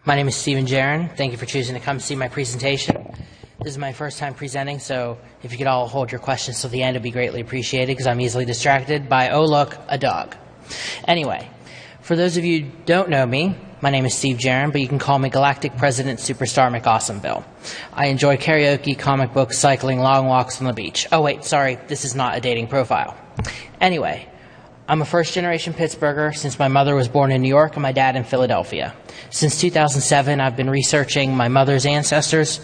My name is Stephen Jaron. Thank you for choosing to come see my presentation. This is my first time presenting, so if you could all hold your questions till the end, it would be greatly appreciated because I'm easily distracted by, oh look, a dog. Anyway, for those of you who don't know me, my name is Steve Jaron, but you can call me Galactic President Superstar McAwesomeville. I enjoy karaoke, comic books, cycling, long walks on the beach. Oh wait, sorry, this is not a dating profile. Anyway, I'm a first-generation Pittsburgher since my mother was born in New York and my dad in Philadelphia. Since 2007, I've been researching my mother's ancestors,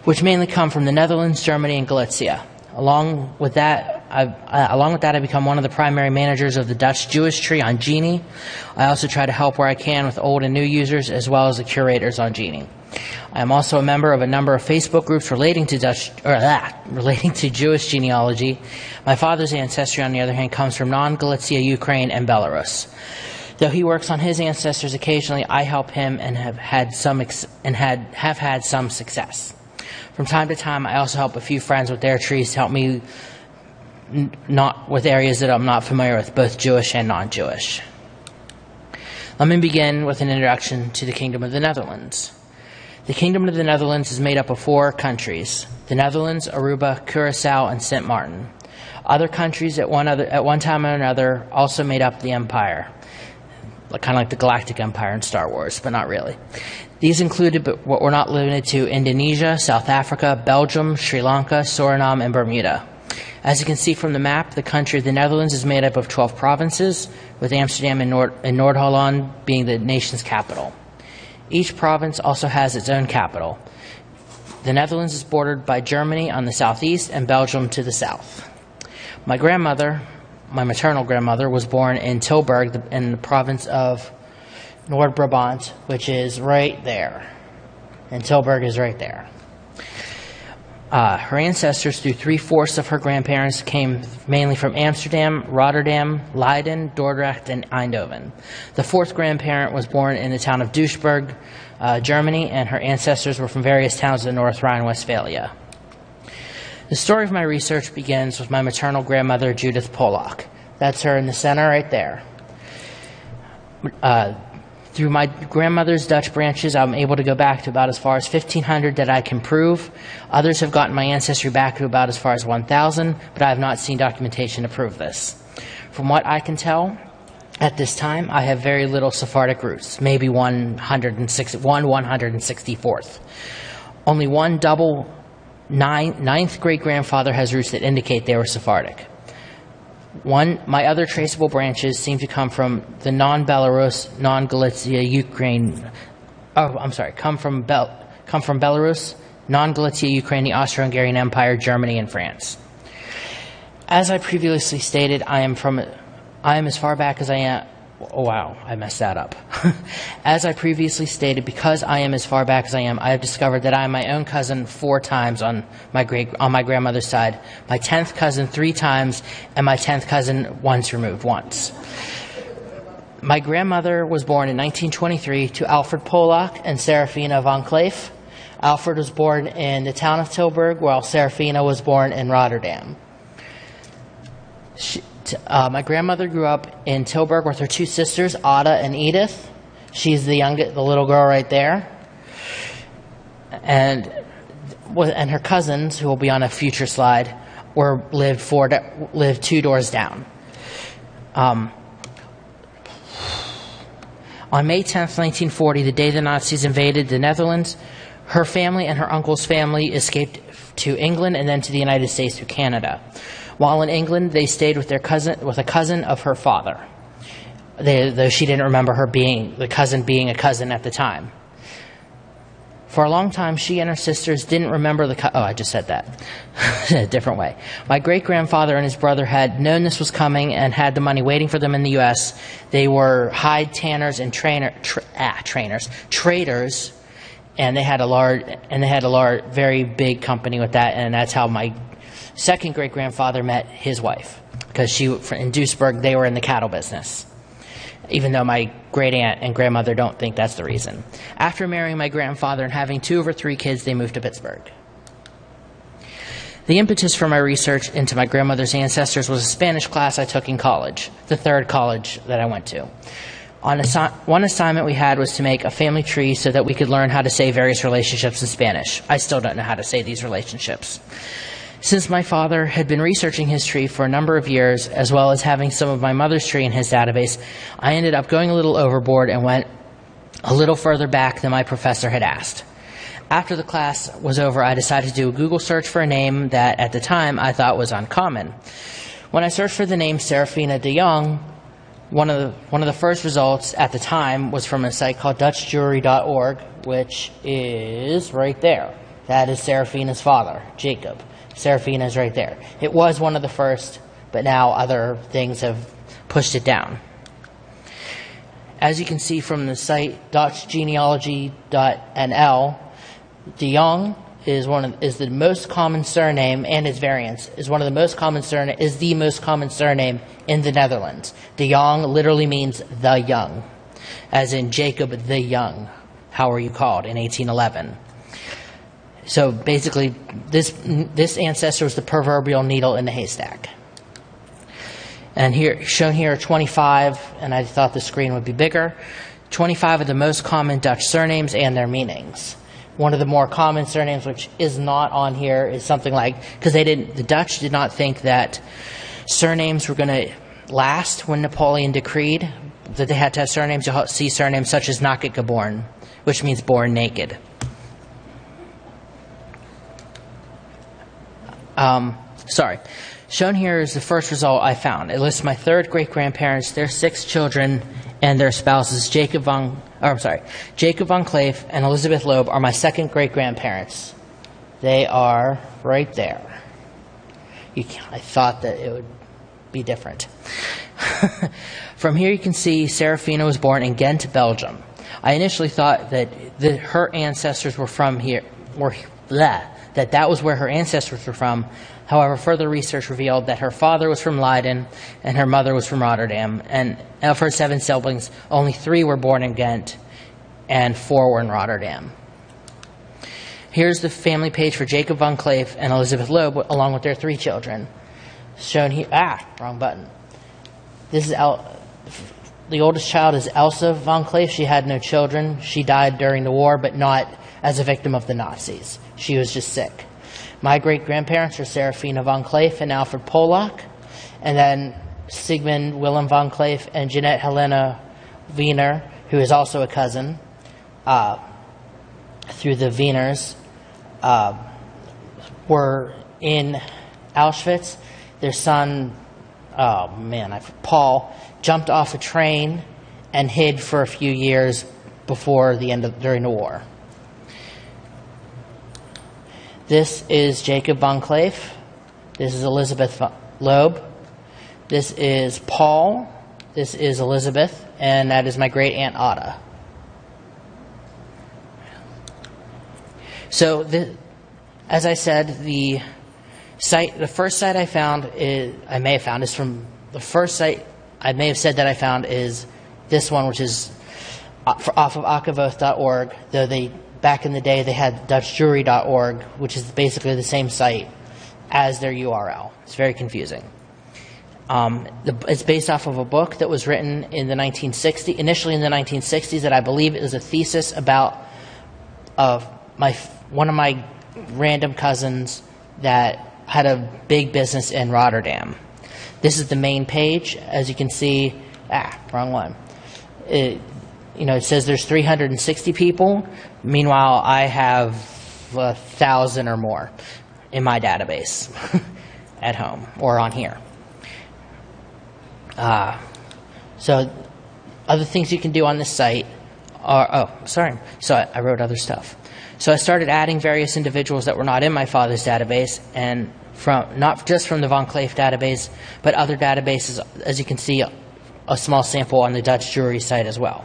which mainly come from the Netherlands, Germany, and Galicia. Along with that, I become one of the primary managers of the Dutch Jewish tree on Genie. I also try to help where I can with old and new users, as well as the curators on Genie. I am also a member of a number of Facebook groups relating to Jewish genealogy. My father's ancestry, on the other hand, comes from non-Galicia, Ukraine, and Belarus. Though he works on his ancestors occasionally, I help him and have had some success. From time to time, I also help a few friends with their trees to help me not with areas that I'm not familiar with, both Jewish and non-Jewish. Let me begin with an introduction to the Kingdom of the Netherlands. The Kingdom of the Netherlands is made up of 4 countries: the Netherlands, Aruba, Curaçao, and Sint Maarten. Other countries at one time or another also made up the empire, kind of like the Galactic Empire in Star Wars, but not really. These included, but what were not limited to, Indonesia, South Africa, Belgium, Sri Lanka, Suriname, and Bermuda. As you can see from the map, the country of the Netherlands is made up of 12 provinces, with Amsterdam and Noord-Holland being the nation's capital. Each province also has its own capital. The Netherlands is bordered by Germany on the southeast and Belgium to the south. My maternal grandmother, was born in Tilburg in the province of Noord-Brabant, which is right there. And Tilburg is right there. Her ancestors, through 3/4 of her grandparents, came mainly from Amsterdam, Rotterdam, Leiden, Dordrecht, and Eindhoven. The 4th grandparent was born in the town of Duisburg, Germany, and her ancestors were from various towns in North Rhine-Westphalia. The story of my research begins with my maternal grandmother, Judith Pollock. That's her in the center right there. Through my grandmother's Dutch branches, I'm able to go back to about as far as 1500 that I can prove. Others have gotten my ancestry back to about as far as 1000, but I have not seen documentation to prove this. From what I can tell, at this time, I have very little Sephardic roots, maybe 164th. Only one double ninth great-grandfather has roots that indicate they were Sephardic. My other traceable branches seem to come from the non-Belarus, non-Galicia, Ukraine. Come from Belarus, non-Galicia, Ukraine, the Austro-Hungarian Empire, Germany, and France. As I previously stated, I am as far back as I am. Oh wow, I messed that up. As I previously stated, because I am as far back as I am, I have discovered that I am my own cousin 4 times on my grandmother's side, my 10th cousin 3 times, and my 10th cousin once removed once. My grandmother was born in 1923 to Alfred Pollock and Serafina von Kleef. Alfred was born in the town of Tilburg, while Serafina was born in Rotterdam. My grandmother grew up in Tilburg with her 2 sisters, Ada and Edith. She's the little girl right there. And her cousins, who will be on a future slide, lived 2 doors down. On May 10th, 1940, the day the Nazis invaded the Netherlands, her family and her uncle's family escaped to England and then to the United States through Canada. While in England, they stayed with a cousin of her father, though she didn't remember the cousin being a cousin at the time. For a long time, she and her sisters didn't remember I just said that a different way. My great-grandfather and his brother had known this was coming and had the money waiting for them in the U.S. They were hide tanners and traders, and they had a very big company with that, and that's how my second great-grandfather met his wife, because in Duisburg, they were in the cattle business, even though my great-aunt and grandmother don't think that's the reason. After marrying my grandfather and having 2 of her 3 kids, they moved to Pittsburgh. The impetus for my research into my grandmother's ancestors was a Spanish class I took in college, the 3rd college that I went to. One assignment we had was to make a family tree so that we could learn how to say various relationships in Spanish. I still don't know how to say these relationships. Since my father had been researching his tree for a number of years, as well as having some of my mother's tree in his database, I ended up going a little overboard and went a little further back than my professor had asked. After the class was over, I decided to do a Google search for a name that, at the time, I thought was uncommon. When I searched for the name Serafina de Jong, one of the first results at the time was from a site called DutchJewry.org, which is right there. That is Serafina's father, Jacob. Serafina is right there. It was one of the first, but now other things have pushed it down. As you can see from the site DutchGenealogy.nl, de Jong is the most common surname, and its variants is the most common surname in the Netherlands. De Jong literally means the young, as in Jacob the Young. How are you called in 1811? So basically, this ancestor was the proverbial needle in the haystack. And here, shown here are 25, and I thought the screen would be bigger. 25 of the most common Dutch surnames and their meanings. One of the more common surnames, which is not on here, is something like, because the Dutch did not think that surnames were going to last when Napoleon decreed that they had to have surnames. You'll see surnames such as Naked Geboren, which means born naked. Shown here is the first result I found. It lists my third great-grandparents, their 6 children, and their spouses. Jacob von Kleef and Elizabeth Loeb are my second great-grandparents. They are right there. I thought that it would be different. From here you can see Serafina was born in Ghent, Belgium. I initially thought that her ancestors were from here, that was where her ancestors were from. However, further research revealed that her father was from Leiden and her mother was from Rotterdam. And of her 7 siblings, only 3 were born in Ghent and 4 were in Rotterdam. Here's the family page for Jacob von Kleef and Elizabeth Loeb, along with their 3 children. Shown here, wrong button. This is the oldest child is Elsa von Kleef. She had no children. She died during the war, but not as a victim of the Nazis. She was just sick. My great-grandparents are Serafina von Kleef and Alfred Polak, and then Sigmund Willem von Kleef and Jeanette Helena Wiener, who is also a cousin, through the Wieners, were in Auschwitz. Their son, Paul, jumped off a train and hid for a few years during the war. This is Jacob von Kleef. This is Elizabeth Loeb. This is Paul. This is Elizabeth. And that is my great-aunt Ada. So, as I said, the first site I found is this one, which is off of akavoth.org, though back in the day, they had DutchJewry.org, which is basically the same site as their URL. It's very confusing. It's based off of a book that was written in the 1960s, initially in the 1960s, that I believe is a thesis about one of my random cousins that had a big business in Rotterdam. This is the main page. As you can see, wrong one. It says there's 360 people. Meanwhile, I have 1,000 or more in my database at home or on here. So other things you can do on this site are, so I wrote other stuff. So I started adding various individuals that were not in my father's database, and not just from the Von Kleef database, but other databases, as you can see, a small sample on the Dutch Jewry site as well.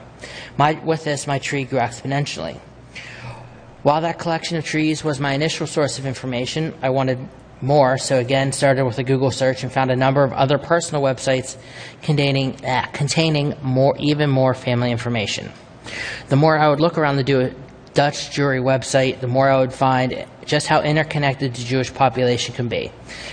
With this, my tree grew exponentially. While that collection of trees was my initial source of information, I wanted more, so again started with a Google search and found a number of other personal websites containing even more family information. The more I would look around the Dutch Jewry website, the more I would find just how interconnected the Jewish population can be.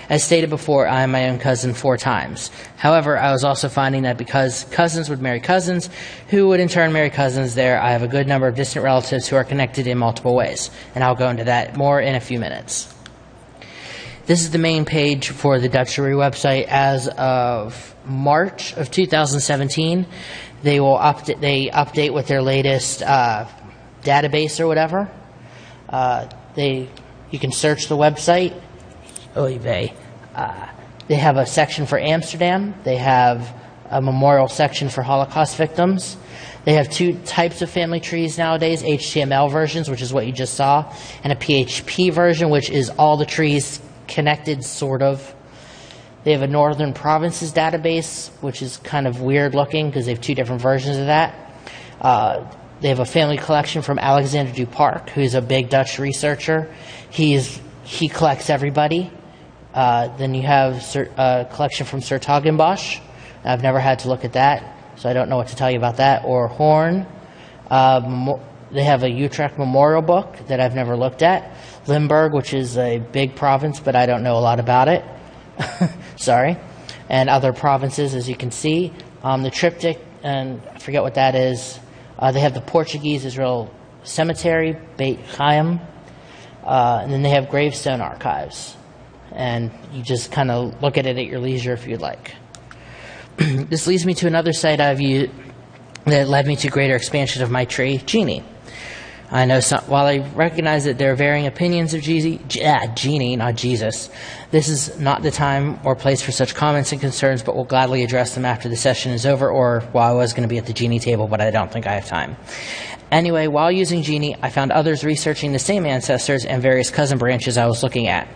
As stated before, I am my own cousin 4 times. However, I was also finding that because cousins would marry cousins, who would in turn marry cousins there, I have a good number of distant relatives who are connected in multiple ways. And I'll go into that more in a few minutes. This is the main page for the Dutch Jewry website as of March of 2017. They update with their latest database or whatever. You can search the website. Oy vey. They have a section for Amsterdam. They have a memorial section for Holocaust victims. They have 2 types of family trees nowadays, HTML versions, which is what you just saw, and a PHP version, which is all the trees connected, sort of. They have a Northern Provinces database, which is kind of weird looking because they have 2 different versions of that. They have a family collection from Alexander Duparc, who's a big Dutch researcher. He collects everybody. Then you have a collection from Sir Tagenbosch. I've never had to look at that, so I don't know what to tell you about that. Or Horn. They have a Utrecht memorial book that I've never looked at. Limburg, which is a big province, but I don't know a lot about it. Sorry. And other provinces, as you can see. The triptych, and I forget what that is. They have the Portuguese Israel Cemetery, Beit Chaim, and then they have gravestone archives. And you just kind of look at it at your leisure if you'd like. This leads me to another site I've used that led me to greater expansion of my tree, Genie. I know while I recognize that there are varying opinions of Genie, not Jesus, this is not the time or place for such comments and concerns, but will gladly address them after the session is over, or while I was going to be at the Genie table, but I don't think I have time. Anyway, while using Genie, I found others researching the same ancestors and various cousin branches I was looking at.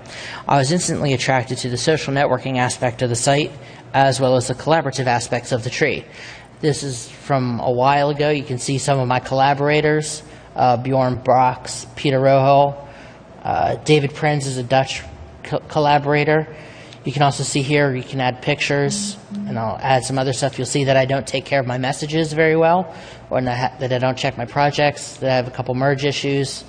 I was instantly attracted to the social networking aspect of the site, as well as the collaborative aspects of the tree. This is from a while ago. You can see some of my collaborators. Bjorn Brox, Peter Rohel, David Prenz is a Dutch collaborator. You can also see here, you can add pictures, and I'll add some other stuff. You'll see that I don't take care of my messages very well, or that I don't check my projects, that I have a couple merge issues.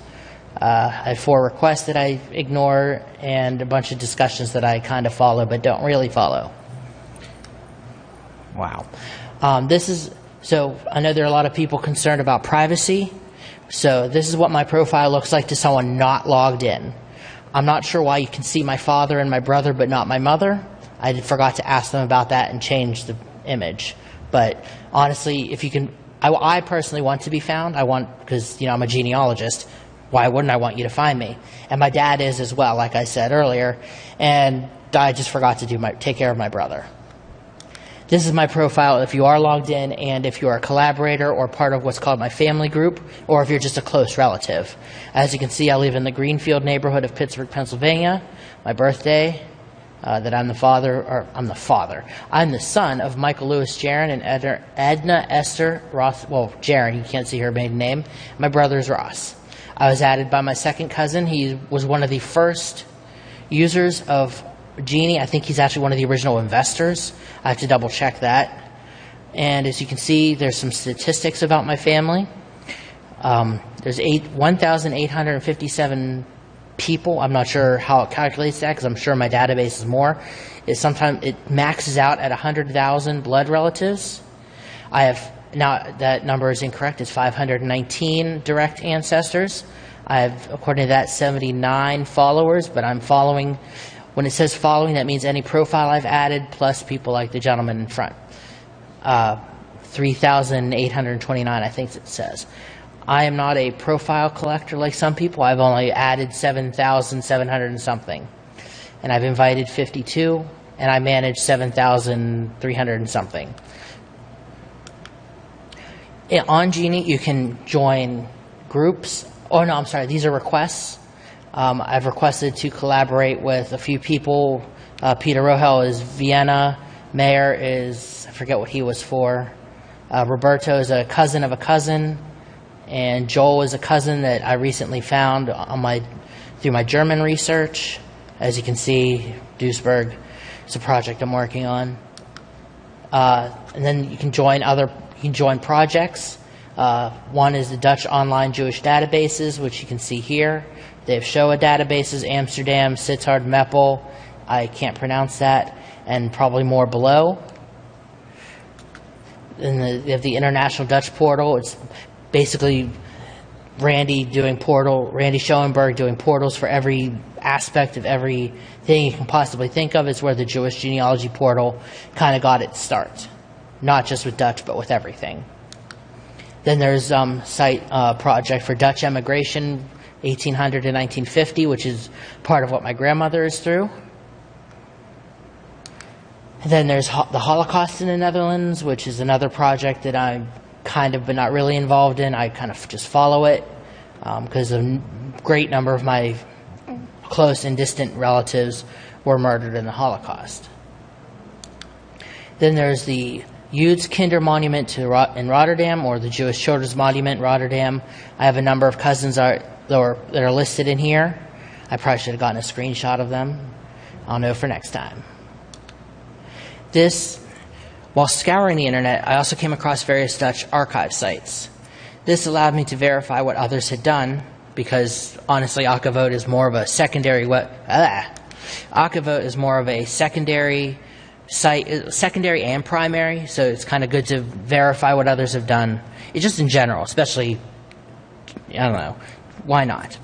I have 4 requests that I ignore, and a bunch of discussions that I kind of follow but don't really follow. Wow. So I know there are a lot of people concerned about privacy. So this is what my profile looks like to someone not logged in. I'm not sure why you can see my father and my brother but not my mother. I forgot to ask them about that and change the image. But honestly, if you can, I personally want to be found. Because I'm a genealogist. Why wouldn't I want you to find me? And my dad is as well, like I said earlier. And I just forgot to take care of my brother. This is my profile if you are logged in, and if you are a collaborator or part of what's called my family group, or if you're just a close relative. As you can see, I live in the Greenfield neighborhood of Pittsburgh, Pennsylvania. My birthday, I'm the son of Michael Lewis Jaron and Edna Esther Ross. Well, Jaron, you can't see her maiden name. My brother is Ross. I was added by my second cousin. He was one of the first users of Genie. I think he's actually one of the original investors. I have to double check that. And as you can see, there's some statistics about my family. There's 1,857 people. I'm not sure how it calculates that because I'm sure my database is more. Sometimes it maxes out at 100,000 blood relatives. Now that number is incorrect. It's 519 direct ancestors. I have, according to that, 79 followers, but I'm following. When it says following, that means any profile I've added plus people like the gentleman in front. 3,829, I think it says. I am not a profile collector like some people. I've only added 7,700 and something. And I've invited 52, and I manage 7,300 and something. On Genie, you can join groups. Oh, no, I'm sorry. These are requests. I've requested to collaborate with a few people. Peter Rohel is Vienna. Mayer is, I forget what he was for. Roberto is a cousin of a cousin. And Joel is a cousin that I recently found through my German research. As you can see, Duisburg is a project I'm working on. And then you can join projects. One is the Dutch online Jewish databases, which you can see here. They have Shoah databases, Amsterdam, Sittard, Meppel, I can't pronounce that, and probably more below. And they have the International Dutch Portal. It's basically Randy Schoenberg doing portals for every aspect of everything you can possibly think of. Is where the Jewish genealogy portal kind of got its start, not just with Dutch, but with everything. Then there's site project for Dutch emigration, 1800 to 1950, which is part of what my grandmother is through. And then there's the Holocaust in the Netherlands, which is another project that I'm kind of, but not really involved in. I kind of just follow it because a great number of my close and distant relatives were murdered in the Holocaust. Then there's the Jood's Kinder Monument in Rotterdam, or the Jewish Children's Monument in Rotterdam. I have a number of cousins that are listed in here. I probably should have gotten a screenshot of them. I'll know for next time. While scouring the internet, I also came across various Dutch archive sites. This allowed me to verify what others had done, because honestly, Akavote is more of a secondary site, secondary and primary, so it's kind of good to verify what others have done. It's just in general, especially, I don't know, why not?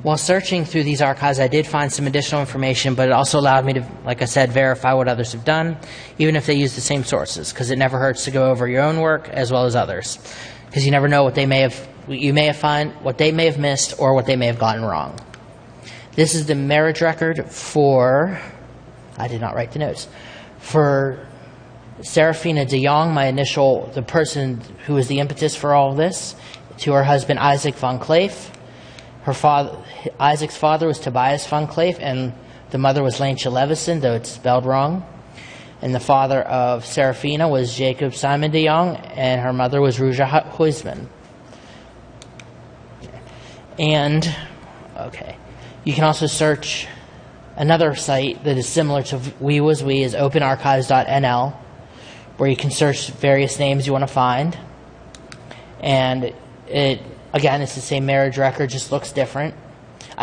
While searching through these archives, I did find some additional information, but it also allowed me to, like I said, verify what others have done, even if they use the same sources, because it never hurts to go over your own work as well as others, because you never know what they may have missed or what they may have gotten wrong. This is the marriage record for, I did not write the notes, for Serafina de Jong, the person who was the impetus for all of this, to her husband Isaac van Cleef. Isaac's father was Tobias van Cleef, and the mother was Leentje Levison, though it's spelled wrong. And the father of Serafina was Jacob Simon de Jong, and her mother was Ruja Huisman. And, okay, you can also search another site that is similar to We Was We is openarchives.nl, where you can search various names you want to find. And again, it's the same marriage record, just looks different.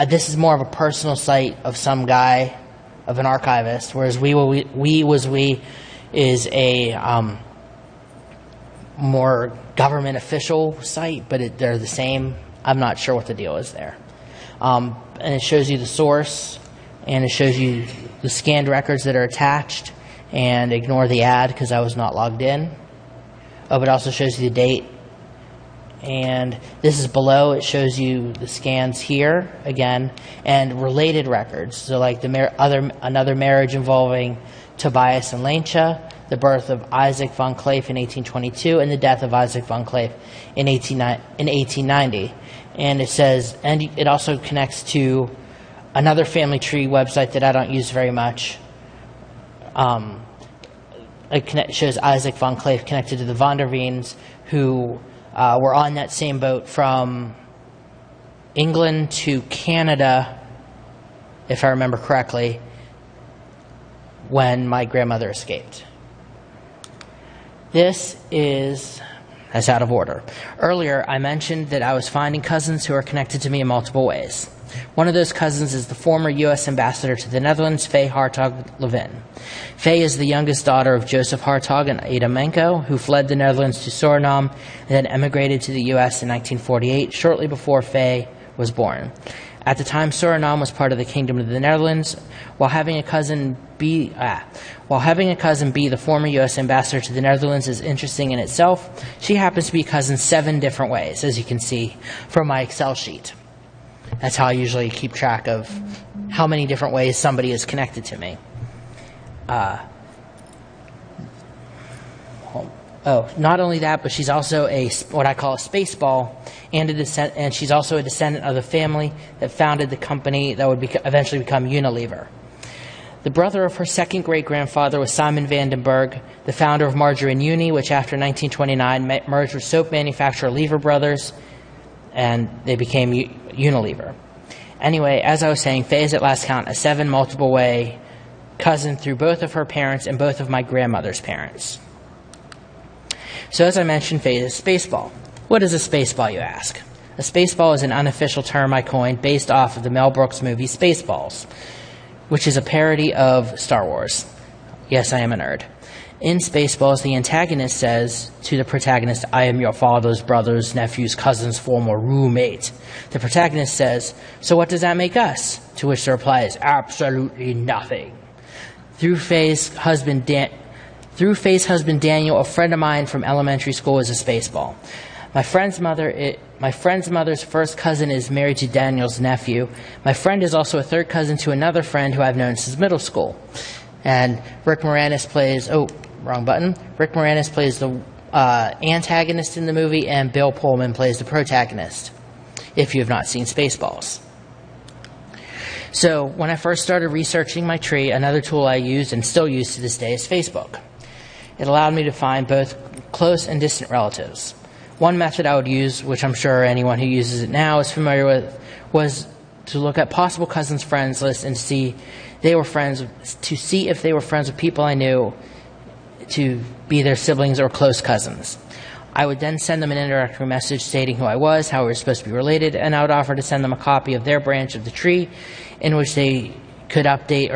This is more of a personal site of some guy, of an archivist, whereas We Was We is a more government official site, but they're the same. I'm not sure what the deal is there. And it shows you the source, and it shows you the scanned records that are attached, and ignore the ad because I was not logged in. Oh, but it also shows you the date. And this is below. It shows you the scans here again, and related records. So like another marriage involving Tobias and Leentje, the birth of Isaac van Cleef in 1822, and the death of Isaac van Cleef in 1890. And it says, and it also connects to another family tree website that I don't use very much. It shows Isaac van Cleef connected to the Van der Veens, who were on that same boat from England to Canada, if I remember correctly, when my grandmother escaped. That's out of order. Earlier, I mentioned that I was finding cousins who are connected to me in multiple ways. One of those cousins is the former U.S. ambassador to the Netherlands, Faye Hartog-Levin. Faye is the youngest daughter of Joseph Hartog and Ada Menko, who fled the Netherlands to Suriname and then emigrated to the U.S. in 1948, shortly before Faye was born. At the time, Suriname was part of the Kingdom of the Netherlands. While having a cousin be the former U.S. ambassador to the Netherlands is interesting in itself, she happens to be cousin 7 different ways, as you can see from my Excel sheet. That's how I usually keep track of how many different ways somebody is connected to me. Not only that, but she's also what I call a space ball, and she's also a descendant of the family that founded the company that would eventually become Unilever. The brother of her second great-grandfather was Simon van den Berg, the founder of Margarine Uni, which after 1929 merged with soap manufacturer Lever Brothers, and they became Unilever. Anyway, as I was saying, Faye is at last count a 7 multiple-way cousin through both of her parents and both of my grandmother's parents. So as I mentioned, Faye is a spaceball. What is a spaceball, you ask? A spaceball is an unofficial term I coined based off of the Mel Brooks movie Spaceballs, which is a parody of Star Wars. Yes, I am a nerd. In Spaceballs, the antagonist says to the protagonist, "I am your father's brother's nephew's cousin's former roommate." The protagonist says, "So what does that make us?" To which the reply is, "Absolutely nothing." Through Faye's husband Daniel, a friend of mine from elementary school, is a spaceball. My friend's mother's first cousin is married to Daniel's nephew. My friend is also a third cousin to another friend who I've known since middle school. And Rick Moranis plays, Rick Moranis plays the antagonist in the movie, and Bill Pullman plays the protagonist, if you have not seen Spaceballs. So when I first started researching my tree, another tool I used and still use to this day is Facebook. It allowed me to find both close and distant relatives. One method I would use, which I'm sure anyone who uses it now is familiar with, was to look at possible cousins' friends list and see if they were friends with people I knew to be their siblings or close cousins. I would then send them an introductory message stating who I was, how we were supposed to be related, and I would offer to send them a copy of their branch of the tree in which they could hopefully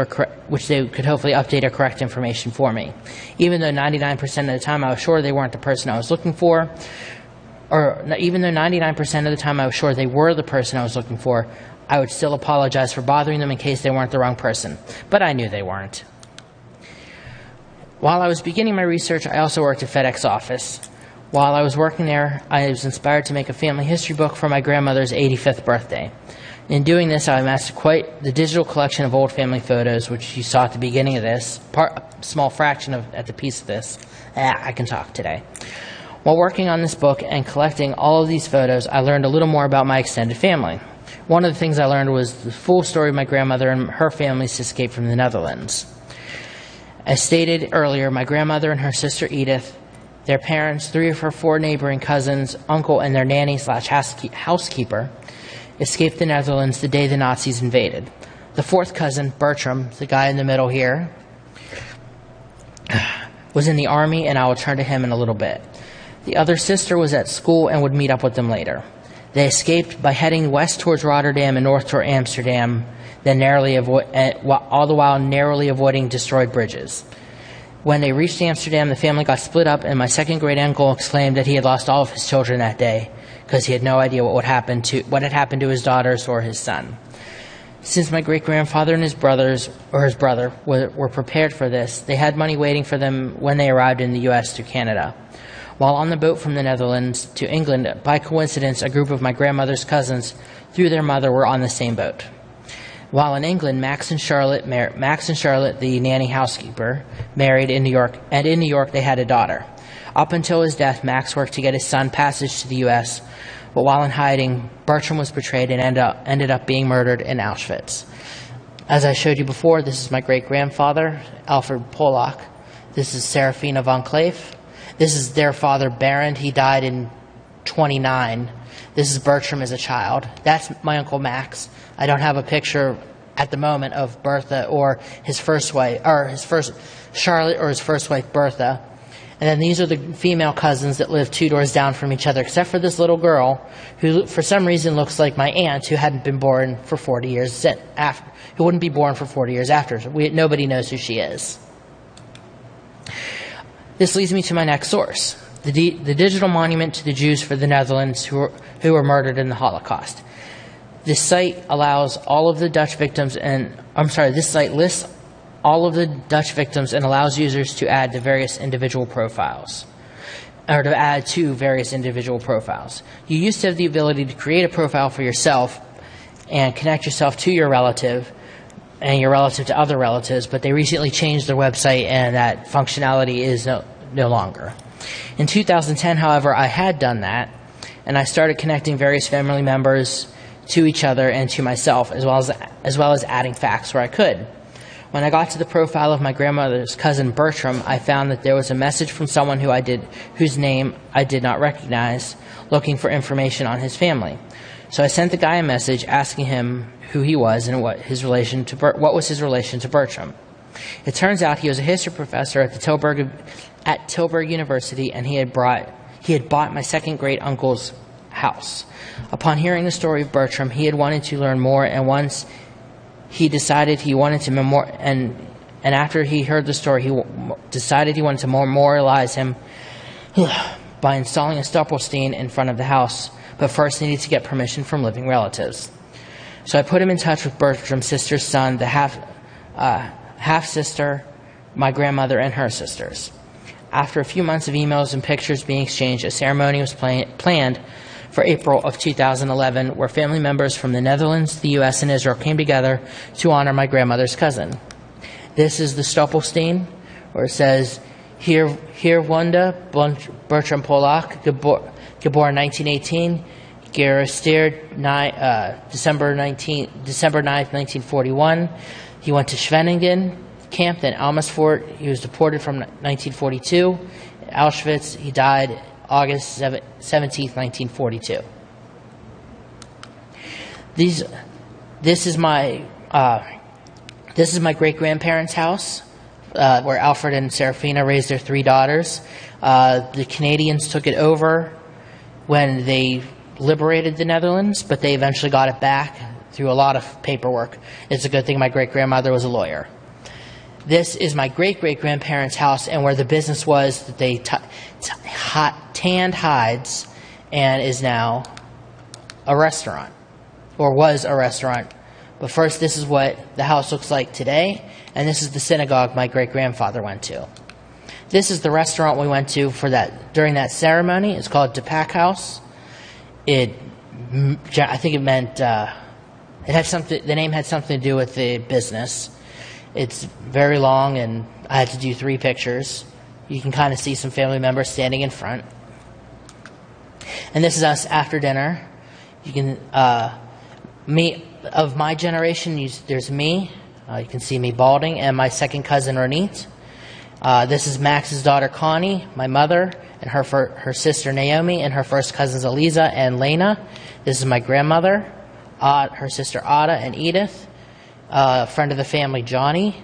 update or correct information for me. Even though 99% of the time I was sure they weren't the person I was looking for, or even though 99% of the time I was sure they were the person I was looking for, I would still apologize for bothering them in case they weren't the wrong person. But I knew they weren't. While I was beginning my research, I also worked at FedEx office. While I was working there, I was inspired to make a family history book for my grandmother's 85th birthday. In doing this, I amassed quite the digital collection of old family photos, which you saw at the beginning of this, a small fraction at the piece of this. I can talk today. While working on this book and collecting all of these photos, I learned a little more about my extended family. One of the things I learned was the full story of my grandmother and her family's escape from the Netherlands. As stated earlier, my grandmother and her sister Edith, their parents, 3 of her 4 neighboring cousins, uncle, and their nanny/housekeeper escaped the Netherlands the day the Nazis invaded. The 4th cousin, Bertram, the guy in the middle here, was in the army, and I will turn to him in a little bit. The other sister was at school and would meet up with them later. They escaped by heading west towards Rotterdam and north toward Amsterdam, then all the while narrowly avoiding destroyed bridges. When they reached Amsterdam, the family got split up, and my second great uncle exclaimed that he had lost all of his children that day because he had no idea what had happened to his daughters or his son. Since my great-grandfather and his brother were prepared for this, they had money waiting for them when they arrived in the U.S. through Canada. While on the boat from the Netherlands to England, by coincidence, a group of my grandmother's cousins, through their mother, were on the same boat. While in England, Max and Charlotte, the nanny housekeeper, married in New York, and in New York they had a daughter. Up until his death, Max worked to get his son passage to the U.S., but while in hiding, Bertram was betrayed and ended up being murdered in Auschwitz. As I showed you before, this is my great-grandfather, Alfred Polak. This is Serafina von Cleef. This is their father, Berend. He died in 29. This is Bertram as a child. That's my Uncle Max. I don't have a picture at the moment of Bertha or his first wife, or his first Charlotte or his first wife, Bertha. And then these are the female cousins that live 2 doors down from each other, except for this little girl who, for some reason, looks like my aunt who hadn't been born for 40 years after, who wouldn't be born for 40 years after. Nobody knows who she is. This leads me to my next source, the digital monument to the Jews for the Netherlands who were murdered in the Holocaust. This site allows all of the Dutch victims this site lists all of the Dutch victims and allows users to add to various individual profiles. You used to have the ability to create a profile for yourself and connect yourself to your relative and your relative to other relatives, but they recently changed their website and that functionality is no longer. In 2010, however, I had done that, and I started connecting various family members to each other and to myself, as well as adding facts where I could. When I got to the profile of my grandmother's cousin Bertram, I found that there was a message from someone whose name I did not recognize, looking for information on his family. So I sent the guy a message asking him who he was and what was his relation to Bertram. It turns out he was a history professor at Tilburg University, and he he had bought my second great uncle's house. Upon hearing the story of Bertram, he had wanted to learn more, and once he decided he wanted to and after he heard the story, he decided he wanted to memorialize him by installing a Stoppelstein in front of the house, but first needed to get permission from living relatives. So I put him in touch with Bertram's sister's son, the half-sister, my grandmother, and her sisters. After a few months of emails and pictures being exchanged, a ceremony was planned for April of 2011, where family members from the Netherlands, the U.S., and Israel came together to honor my grandmother's cousin. This is the Stoppelstein, where it says, Hier woonde Bertram Polak, geboren 1918, gearresteerd December 9, 1941. He went to Schwenningen camp, then Amersfoort. He was deported from 1942. Auschwitz, he died August 17th, 1942. This is my great-grandparents' house, where Alfred and Serafina raised their 3 daughters. The Canadians took it over when they liberated the Netherlands, but they eventually got it back through a lot of paperwork. It's a good thing my great-grandmother was a lawyer. This is my great-great-grandparents' house, and where the business was that they tanned hides, and is now a restaurant, or was a restaurant. But first, this is what the house looks like today, and this is the synagogue my great-grandfather went to. This is the restaurant we went to during that ceremony. It's called Deepak House. I think it meant the name had something to do with the business. It's very long, and I had to do 3 pictures. You can kind of see some family members standing in front. And this is us after dinner. You can of my generation, there's me. You can see me balding, and my second cousin Ronit. This is Max's daughter Connie, my mother, and her sister Naomi, and her first cousins Eliza and Lena. This is my grandmother, her sister Ada and Edith. A friend of the family, Johnny.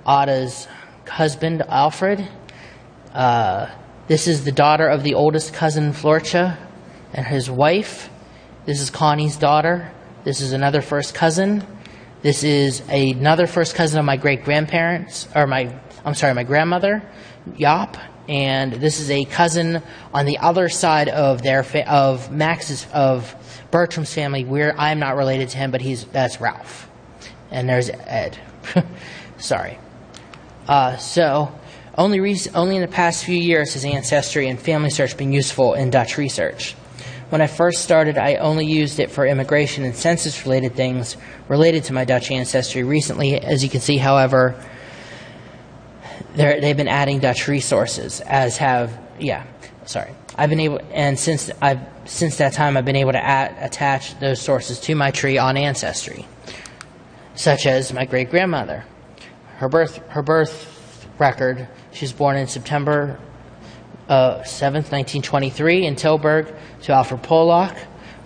Ada's husband, Alfred. This is the daughter of the oldest cousin, Florcha, and his wife. This is Connie's daughter. This is another first cousin. This is another first cousin of my great-grandparents, my grandmother, Yop. And this is a cousin on the other side of Bertram's family, where I'm not related to him, but that's Ralph. And there's Ed. Sorry. So, only in the past few years has Ancestry and Family Search been useful in Dutch research. When I first started, I only used it for immigration and census-related things related to my Dutch ancestry. Recently, as you can see, however, they've been adding Dutch resources, since that time, I've been able to attach those sources to my tree on Ancestry, such as my great-grandmother. Her birth record, she was born in September 7th, 1923 in Tilburg to Alfred Polak.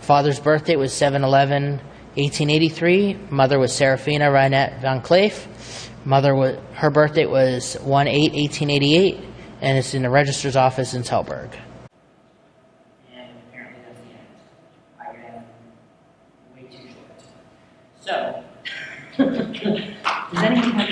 Father's birthday was 7/11/1883. Mother was Serafina Reinette van Kleef. Her birthday was 1/8/1888, and it's in the registrar's office in Tilburg. And apparently that's the end. I ran way too short. So, does anyone have